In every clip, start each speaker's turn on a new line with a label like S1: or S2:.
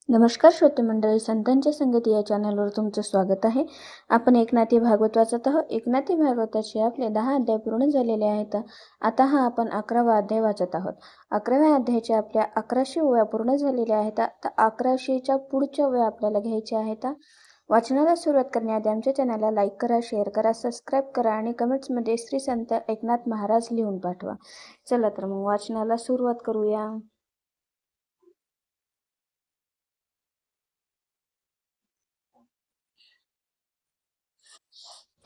S1: नमस्कार श्रोते मंडळी, संतांच्या संगती या चॅनलवर तुमचं स्वागत आहे. आपण एकनाथी भागवत वाचत आहोत. एकनाथी भागवताचे आपले 10 अध्याय पूर्ण झालेले आहेत. आता आपण 11वा अध्याय वाचत आहोत. 11व्या अध्यायाच्या आपल्या 1100 ओव्या पूर्ण झालेल्या आहेत. आता 1100च्या पुढच्या ओव्या आपल्याला घ्यायच्या आहेत. वाचनाला सुरुवात करण्याआधी आमच्या चॅनलला लाईक करा, शेअर करा, सबस्क्राईब करा आणि कमेंट्समध्ये श्री संत एकनाथ महाराज लिहून पाठवा. चला तर मग वाचनाला सुरुवात करूया.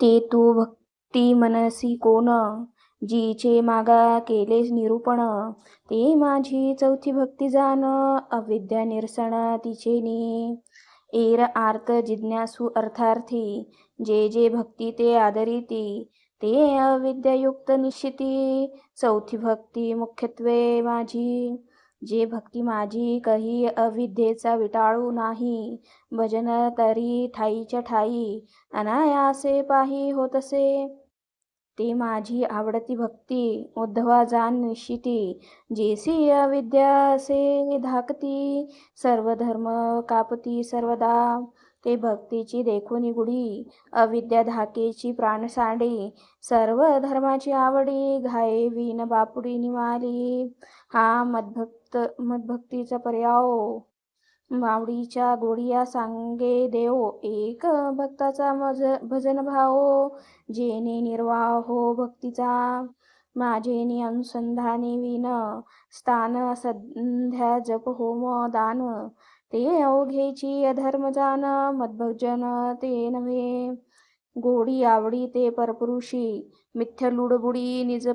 S1: ते तू भक्ती मनसी कोण, जीचे मागा केले निरूपण. ते माझी चौथी भक्ती जाण, अविद्या निरसण तिचेनी. एर आर्त जिज्ञासू अर्थार्थी, जे जे भक्ती ते आदरिती. ते अविद्यायुक्त निश्चिती, चौथी भक्ती मुख्यत्वे माझी. जे भक्ती माझी कही अविद्येचा विटाळू नाही, भजन तरी ठाईच्या ठाई, अनायासे पाही होतसे. ते माझी आवडती भक्ती, उद्धवा जाण निश्चिती. जेसी अविद्यासे धाकती, सर्व धर्म कापती सर्वदा. ते भक्तीची देखुनी गुढी, अविद्या धाकेची प्राण सांडी. सर्व धर्माची आवडी, घाये विन बापुडी निमाली. हा मदभक्तीचा पर्याय, मावडीच्या गोडिया सांगे देव. एक भक्ताचा भजन भाव, जेने निर्वाह हो भक्तीचा. माझेनी अनुसंधाने विन, स्थान संध्या जप होम दान. ते अवघेची अधर्म जाण, मदभजन ते नव्हे. गोडी आवडी ते परपुरुषी, मिथ्य लुडबुडी निज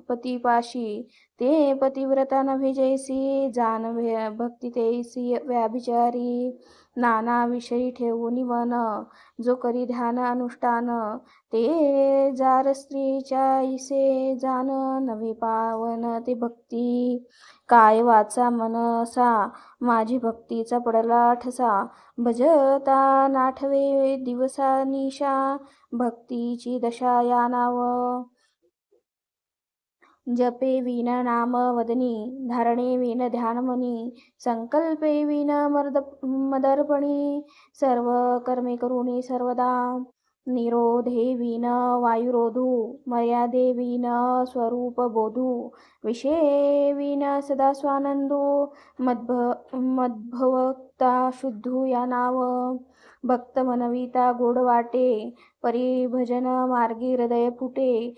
S1: पतीपाशी. ते पतिव्रता नव्हे जैसी, जाण भक्ती तैसी व्याभिचारी. नाना विषयी ठेवून मन, जो करी ध्यान अनुष्ठान. ते जार स्त्रीच्या ऐसे जाण, नवे पावन ते भक्ती. काय वाचा मनसा, माझी भक्तीचा पडला ठसा. भजता नाठवे दिवसा निशा, भक्तीची दशा या नाव. जपे विन नाम वदनी, धारणे विन ध्यानमनी. संकल्पे विन मदर्पणी, सर्व कर्मे करुणी सर्वदा. निरोधे विन वायुरोधू, मर्यादे विन स्वरूप बोधू. विषये विन सदा स्वानंदू, मदभवक्ता शुद्धू या नाव. भक्त मनविता गोड वाटे, परिभजन मार्गी हृदय फुटे.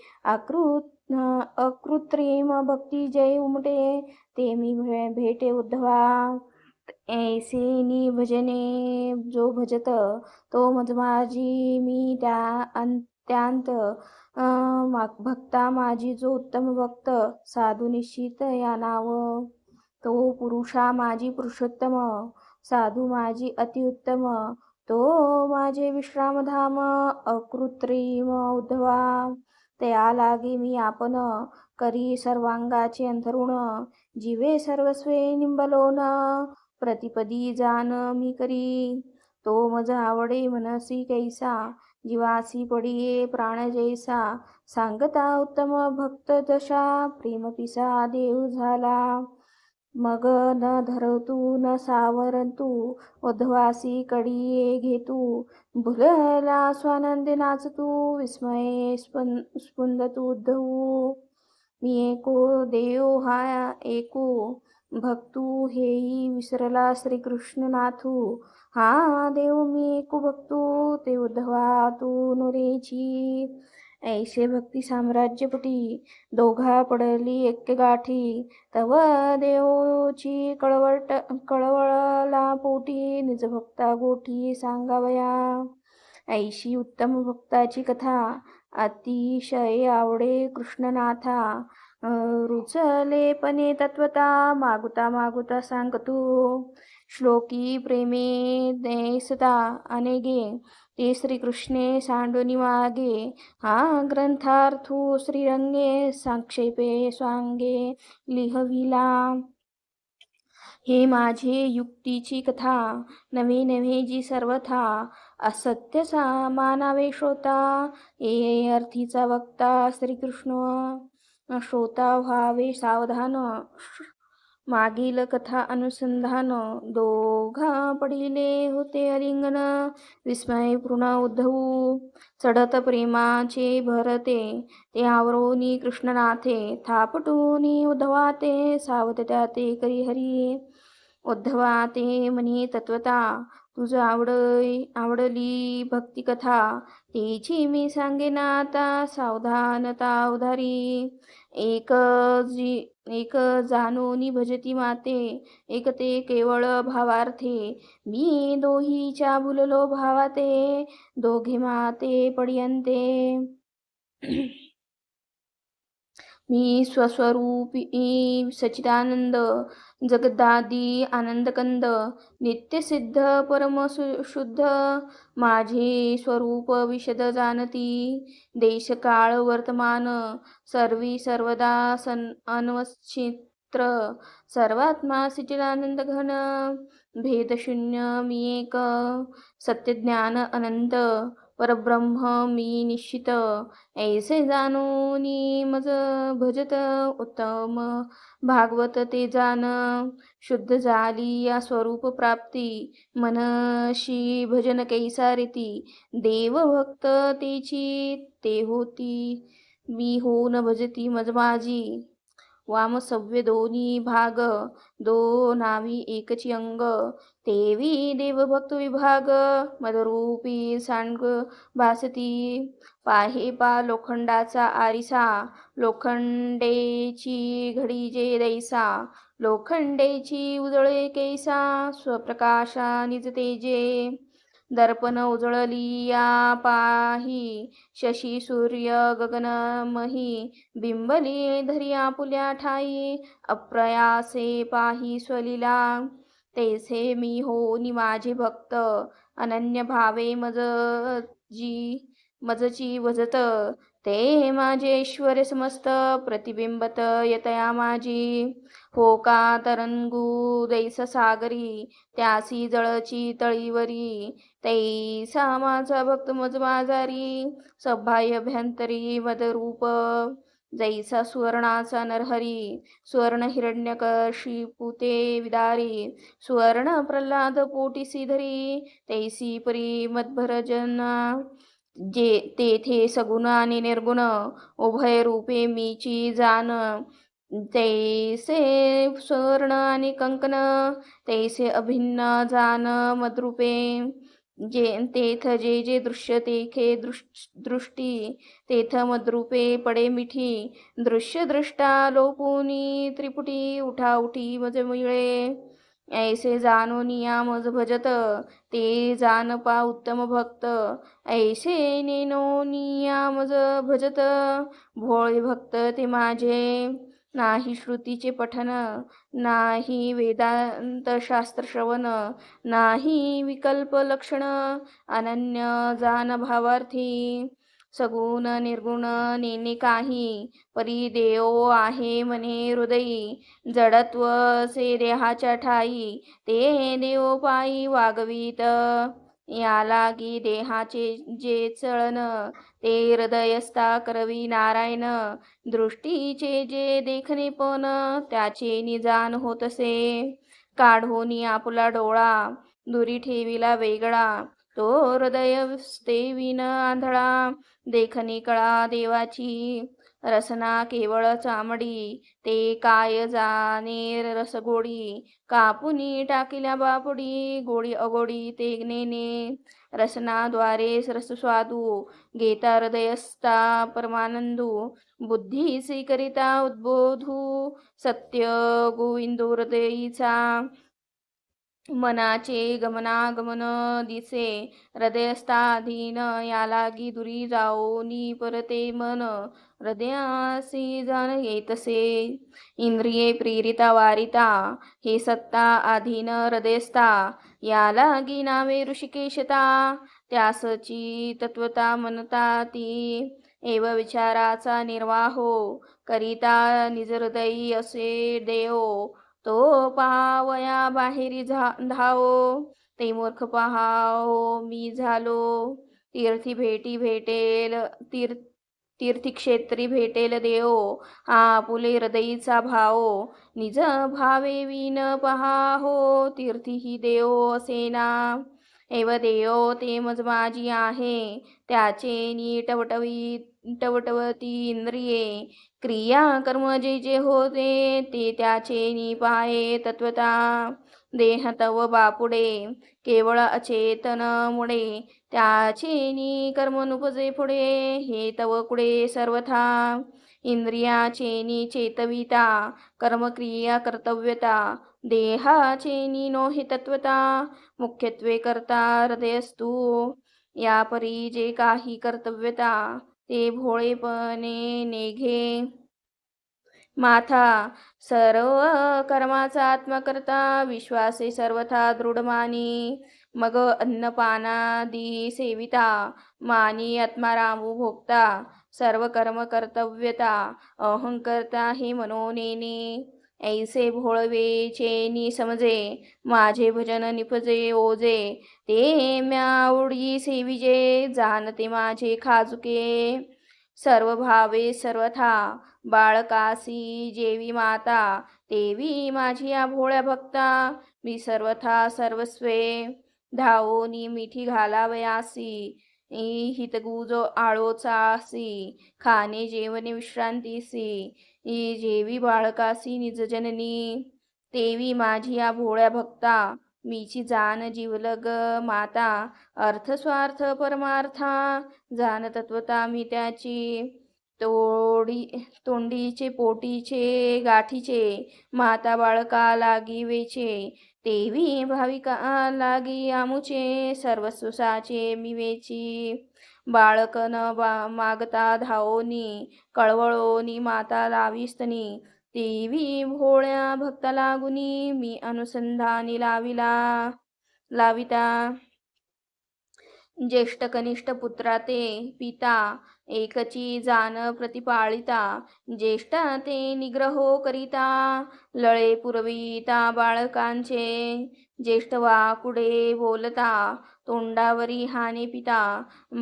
S1: अकृत्रिम भक्ती जय उमटे, ते मी भेटे उद्धवा. ऐसे भजने जो भजत, तो माझी मी त्यांत. भक्ता माझी जो उत्तम भक्त, साधू निश्चित या नाव. तो पुरुषा माझी पुरुषोत्तम, साधू माझी अतिउत्तम. तो माझे विश्रामधाम, अकृत्रिम उद्धवा. तया लागे मी आपण, करी सर्वांगाचे अंथरुण. जीवे सर्वस्वे निंबलोन, प्रतिपदी जाण मी करी. तो मज आवडे मनसी कैसा, जीवासी पडिये प्राण जैसा. सांगता उत्तम भक्त दशा, प्रेम पिसा देव झाला. मग न धरतू न सावरतू, उद्धवासी कडिये घेतू. भुलला स्वानंदे नाचतू, विस्मये स्पंदतू उद्धवू. मी एको देव हा एको, भक्तू हेही विसरला श्रीकृष्ण नाथू. हा देव मी एको भक्तू, ते उद्धवा तू नुरेची. ऐसे भक्ती साम्राज्यपटी, दोघा पडली एक गाठी. तव देवची कळवळला पोटी, निज भक्ता गोठी सांगावया. ऐशी उत्तम भक्ताची कथा, अतिशय आवडे कृष्णनाथा. रुचलेपणे तत्वता, मागुता मागुता सांगतू. श्लोकी प्रेमे देसता अनेगे, ते श्रीकृष्णे सांडुनी मागे. हा ग्रंथार्थू श्रीरंगे, संक्षेपे स्वांगे लिहविला. हे माझे युक्तीची कथा, नवे नवे जी सर्वथा. असत्य मानावे श्रोता, ए अर्थीचा वक्ता श्रीकृष्ण. श्रोता व्हावे सावधान, मागील कथा अनुसंधान. दोघा पडिले होते अलिंगन, विस्मय पूर्ण उद्धवू चढत प्रेमाचे भरते. ते आवरोनी कृष्णनाथे, थापटूनी उद्धवा ते सावत त्या ते करी हरी. उद्धवा ते म्हणे तत्वता, तुझ आवडली भक्ती कथा, तिची मी सांगेन आता सावधानता उधारी. एक एक जाणोनी भजती माते, एक ते केवळ भावार्थे. मी दोहीच्या भुललो भावाते, दोघे माते पडियंते. मी स्वस्वरूपी सच्चिदानंद, जगदादी आनंदकंद, नित्यसिद्ध शुद्ध, माझे स्वरूप विशद जाणती. देशकाळ वर्तमान सर्वी सर्वदा अनवच्छित्र, सर्वात्मा सच्चिदानंद घन, भेदशून्य मी एक, सत्यज्ञान अनंत, परब्रह्म मी निश्चित. ऐसे जाणोनी मज भजत उत्तम, भागवत ते जाण, शुद्ध झाली या स्वरूप प्राप्ती. मनशी भजन कैसा रीती, देव भक्त तेची ते होती. मी होऊन भजती मज माझी, वाम सव्य दोन्ही भाग, दो नावी एकची अंग. तेवी देवभक्त विभाग, मदरूपी सांग भासती. पाहे पा लोखंडाचा आरिसा, लोखंडेची घडी जे दैसा, लोखंडेची उजळे कैसा, स्वप्रकाशा निज तेजे. दर्पण उजळली या पाही, शशी सूर्य गगनमही, बिंबली धरी आपुल्या ठाई, अप्रयासे पाही स्वलीला. तैसे मी होनी माझे भक्त, अनन्य भावे मजची भजत. ते माझे ऐश्वर्य समस्त, प्रतिबिंबत यतया माझी. हो का तरंगू दैसा सागरी, त्यासी जळची तळीवरी. तैसा माझा भक्त मज माझारी, सभ्य अभ्यंतरी मदरूप. जैसा सुवर्णाचा नरहरी, सुवर्ण हिरण्यकशिपू ते विदारी. सुवर्ण प्रल्हाद पोटीसी धरी, तैसी परी मदभरजना. जे तेथे सगुण आणि निर्गुण, उभय रूपे मीची जाण. तैसे सुवर्ण आणि कंकण, तैसे अभिन्न जाण मद्रूपे. तेथ जे जे दृश्य तेथे दृष्टी, तेथ मद्रूपे पडे मिठी. दृश्य दृष्टा लोपुनी त्रिपुटी, उठा उठी मज मिळे. ऐसे जाणोनिया मज भजत, ते जाण पा उत्तम भक्त. ऐसे नेनोनिया मज भजत, भोळे भक्त ते माझे. नाही श्रुतीचे पठन, नाही वेदांत शास्त्र श्रवण, नाही विकल्प लक्षण, अनन्य जान भावार्थी. सगुण निर्गुण नेने काही, परी देव आहे मने हृदयी. जडत्व से देहाच्या ठाई, ते देव पायी वागवीत. या लागी देहाचे जे चळन, ते हृदयस्था करवी नारायण. दृष्टीचे जे देखणे पण, त्याचे निजान होतसे. काढोनी आपुला डोळा, दुरी ठेविला वेगळा. तो हृदय स्तेविन आंधळा, देखणी कळा देवाची. रसना केवळ चामडी, ते काय जाणे रसगोडी. कापुनी टाकिल्या बापुडी, गोडी अगोडी ते नेने. रसनाद्वारे रसस्वादू, घेता हृदयस्था परमानंदू. बुद्धी स्वीकरिता उद्बोधू, सत्य गोविंदो हृदयीचा. मनाचे गमनागमन दिसे, हृदयस्थाधीन. या लागी दुरी जाओनी परते मन, हृदयासी जाण येतसे. इंद्रिये प्रेरिता वारिता, हे सत्ता अधीन हृदयस्था. या लागी नावे ऋषिकेशता, त्यासची तत्वता म्हणता ती. एव विचाराचा निर्वाहो, करिता निज हृदयी असे देव. तो पावया बाहेरी धावो, ते मूर्ख पहाओ मी झालो. तीर्थी भेटी भेटेल तीर्थक्षेत्री भेटेल देव, आपुले हृदयीचा भाव, निज भावे विन पहाहो, तीर्थी देव असेना. एव देव ते मज माझी आहे, त्याचे टवटवती इंद्रिये, क्रिया कर्म जे जे होते, ते त्याचे पाये तत्वता. देह तव बापुडे, केवळ अचेतन मुळे, त्याचे कर्म नुपजे पुढे, हे तव कुडे सर्वथा. इंद्रियाचे चेतविता, कर्मक्रिया कर्तव्यता, देहाचे नोहे तत्वता, मुख्यत्वे करता हृदयस्तु. या परी जे काही कर्तव्यता, ते भोळेपणे नेघे माथा. सर्व कर्माचा आत्मकर्ता, विश्वासे सर्वथा दृढमानी. मग अन्नपानादी सेविता, मानी आत्मारामू भोगता. सर्व कर्म कर्तव्यता, अहंकर्ता हे मनोनेने. ऐसे भोळवेचे समजे, माझे भजन निपजे ओजे. ते म्यावडी सेविजे, जाणते माझे खाजुके. सर्व भावे सर्वथा, बाळकासी जेवी माता. तेवी माझी भोळ्या भक्ता, मी सर्वथा सर्वस्वे. धावोनी मिठी घालावयासी, हितगुज आळोचासी. खाणे जेवणे विश्रांतीसी, जेवी बाळकासी निजजननी. तेवी माझी भोळ्या भक्ता, मीची जाण जीवलग माता. अर्थ स्वार्थ परमार्था, जाण तत्वता मी त्याची. तोंडीचे पोटीचे गाठीचे, माता बाळका लागी वेचे. तेवी भाविका लागी आमुचे, सर्वस्व साचे मी वेची. बाळक न मागता धावोनी, कळवळोनी माता लाविस्तनी. तेवी भोळ्या भक्ता लागुनी, मी अनुसंधानी लाविता. ज्येष्ठ कनिष्ठ पुत्रा ते पिता, एकची जाण प्रतिपाळिता. ज्येष्ठा ते निग्रहो करिता, लळे पुरविता बाळकांचे. ज्येष्ठ वाकुडे बोलता, तोंडावरी हाने पिता.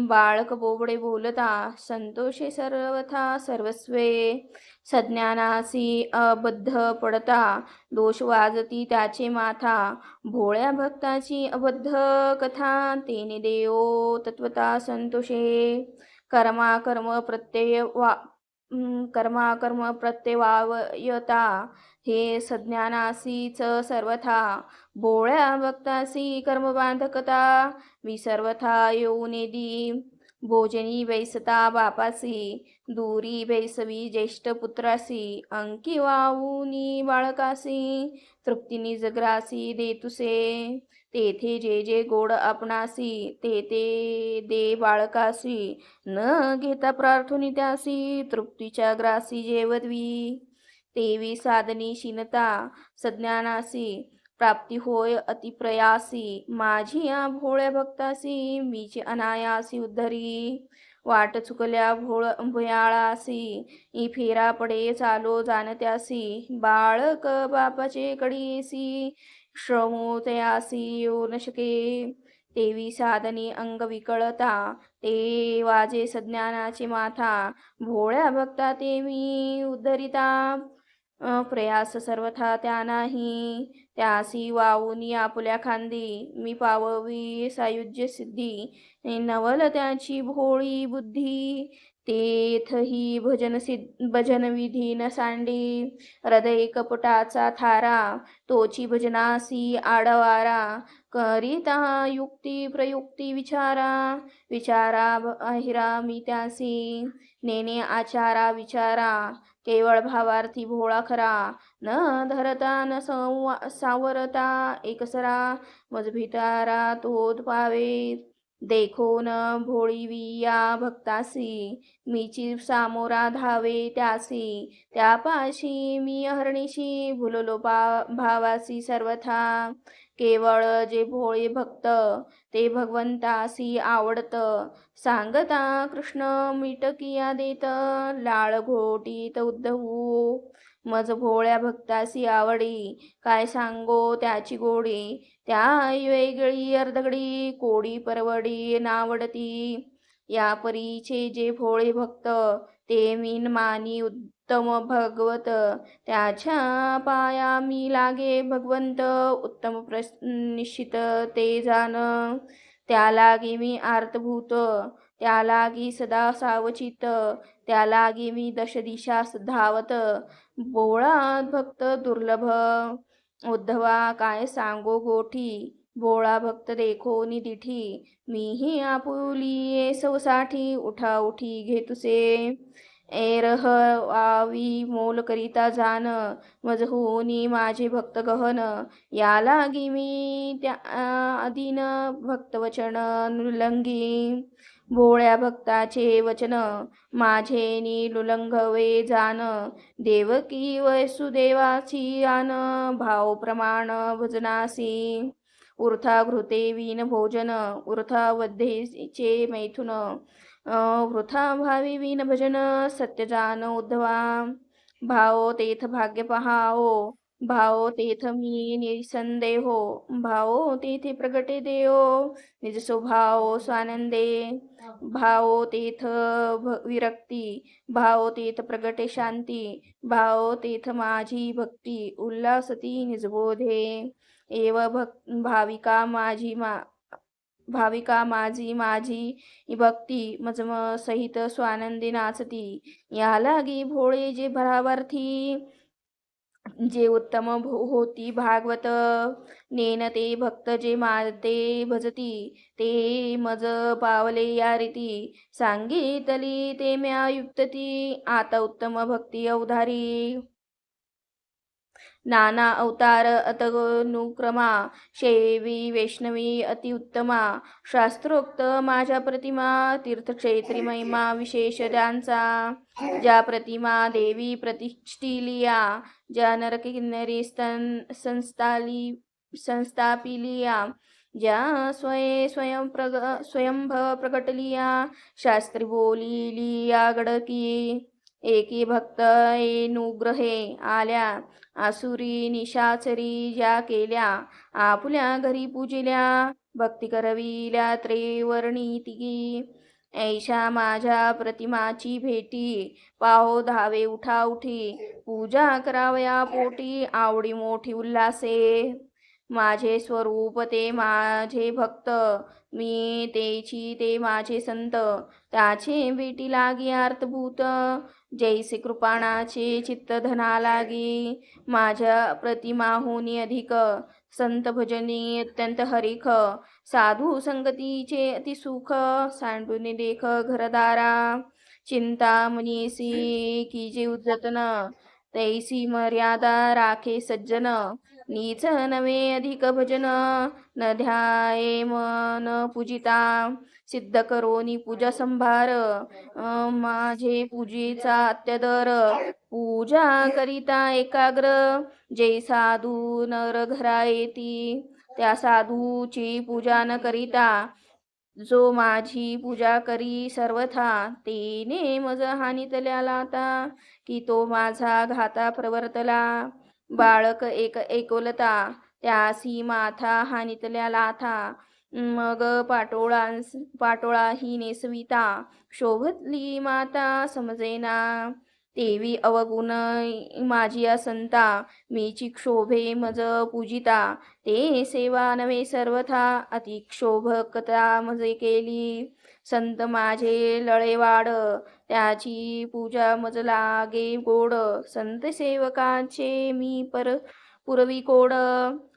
S1: बाळक बोबडे बोलता, संतोषे सर्वथा सर्वस्वे. सज्ञानासी अबद्ध पडता, दोष वाजती त्याचे माथा. भोळ्या भक्ताची अबद्ध कथा, तेने देव तत्वता संतोषे. कर्माकर्म प्रत्यवायता, हे सज्ञानासीच सर्वथा. भोळ्या भक्तासी कर्मबाधकता, मी सर्वथा येऊनेदी. भोजनी बैसता बापासी, दूरी बैसवी ज्येष्ठ पुत्रासी. अंकी वाऊनी बाळकासी, तृप्तीनी जग्रासी देतुसे. तेथे जे जे गोड आपणासी, ते ते दे बाळकासी. न घेता प्रार्थुनी त्यासी, तृप्तीच्या ग्रासी जेवद्वी. तेवी साधनी शिनता, सज्ञानासी प्राप्ती होय अतिप्रयासी. माझी भोळ्या भक्तासी, मीची अनायासी उद्धरी. वाट चुकल्या भुयाळासी, फेरा पडे चालो जाणत्यासी. बाळक बापाचे कडीसी, श्रमोतयासी येऊ न शके. तेवी साधनी अंग विकळता, ते वाजे सज्ञानाचे माथा. भोळ्या भक्ता तेवी उद्धरिता, प्रयास सर्वथा त्या नाही. त्यासी वाऊनी आपुल्या खांदी, मी पाववी सायुज्य सिद्धी. नवल त्याची भोळी बुद्धी, तेथही भजन विधी न सांडी. हृदय कपटाचा थारा, तोची भजनासी आडवारा. करिता युक्ती प्रयुक्ती विचारा अहिरा मी त्यासी. नेने आचारा विचारा, केवळ भावार्थी भोळा खरा. न धरता न सावरता, एकसरा मज भितारा तोद पावे. देखो न भोळीविया भक्तासी, मीची सामोरा धावे त्यासी. त्यापाशी मी अहर्निशी, भुललो भावासी सर्वथा. केवळ जे भोळे भक्त, ते भगवंतासी आवडत. सांगता कृष्ण मिटकिया देत, लाळ घोटीत उद्धवू. मज भोळ्या भक्तासी आवडी, काय सांगो त्याची गोडी. त्या वेगळी अर्धगडी, कोडी परवडी नावडती. या परीचे जे भोळे भक्त ते मीन मानी उत्तम भगवत त्याच्या पाया मी लागे भगवंत उत्तम निश्चित ते जाण त्या लागी मी आर्तभूत त्या लागी सदा सावचित त्या लागी मी दश दिशास धावत भोळा भक्त दुर्लभ उद्धवा काय सांगो गोठी भोळा भक्त देखोनी दिठी मीही आपुली सवसाठी उठा उठी घेतुसे एरह वावी मोल करिता जान मज होनी माझे भक्त गहन या लागी मी त्या अधीन भक्तवचन नुलंगी भोळ्या भक्ताचे वचन माझे नीलुलंघवे जान देवकी वसुदेवाची आन भाव प्रमाण भजनासी वृथा घृते विन भोजन वृथा वध्येचे मैथुन वृथा भावी विन भजन सत्य जान उद्धवा भाव तेथ भाग्य पहाओ भाव तेथ मी निसंदेहो भाव तेथे प्रगटे देव निज स्वभाव स्वानंदे भाव तेथ विरक्ती भाव तेथ प्रगटे शांती भाव तेथ माझी भक्ती उल्हासती निजबोधे एव भाविका माझी भक्ती मजम सहित स्वानंदी नाचती या लागी भोळे जे भरावर्थी जे उत्तम होती भागवत नेन ते भक्त जे माते भजती ते मज पावले या रीती सांगितली ते म्या युक्तती आता उत्तम भक्ती अवधारी नाना अवतार अतनुक्रमा शैवी वैष्णवी अतिउत्तमा शास्त्रोक्त माझ्या प्रतिमा तीर्थक्षेत्री महिमा विशेष त्यांचा ज्या प्रतिमा देवी प्रतिष्ठिलिया ज्या नरकिन्नरी संस्थापिलिया ज्या स्वयंभव प्रकटलिया शास्त्री बोलिलिया गडकी एकी भक्त अनुग्रहे आल्या आसुरी निशाचरी ज्या केल्या आपुल्या घरी पूजिल्या भक्ती करविल्या त्रिवर्णिती ऐशा माझ्या प्रतिमाची भेटी पाहो धावे उठा उठी पूजा करावया पोटी आवडी मोठी उल्हासे माझे स्वरूप ते माझे भक्त मी तेची ते माझे संत त्याचे भेटी लागी अर्थभूत जैसे कृपाणाचे चित्त धना लागी माझ्या प्रतिमाहुनी अधिक संत भजनी अत्यंत हरिख साधू संगतीचे अतिसुख सांडून देख घरदारा चिंता मनीसी की जे उज्जतन तैसी मर्यादा राखे सज्जन नीच नवे अधिक भजन न ध्याये मन पूजिता सिद्ध करोनी पूजा संभार माझे पूजेचा अत्यदर पूजा करिता एकाग्र जे साधू नर घरा येती त्या साधूची पूजा न करिता जो माझी पूजा करी सर्वथा तेने मज हानितल्या लाता की तो माझा घाता प्रवर्तला बाळक एकोलता त्यासी माथा हानितल्या लाथा मग पाटोळा ही नेसविता शोभतली माता समजेना तेवी अवगुण माझी असंता मीची क्षोभे मज पूजिता ते सेवा नवे सर्वथा अतिक्षोभकता मजे केली संत माझे लळेवाड त्याची पूजा मज लागे गोड संत सेवकाचे मी पुरवी कोड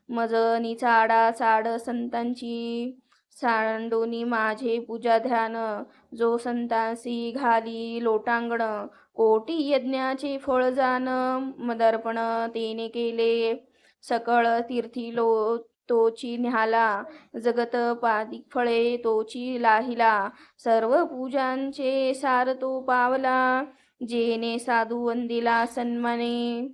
S1: मज निचाडा चाड संतांची सांडोनी माझे पूजा ध्यान जो संतांसी घाली लोटांगण कोटी यज्ञाचे फळ जान मदर्पण तेने केले सकळ तीर्थी तोची न्याला जगत पादिक फळे तोची लाहिला सर्व पूजांचे सार तो पावला जेने साधू वंदिला सन्माने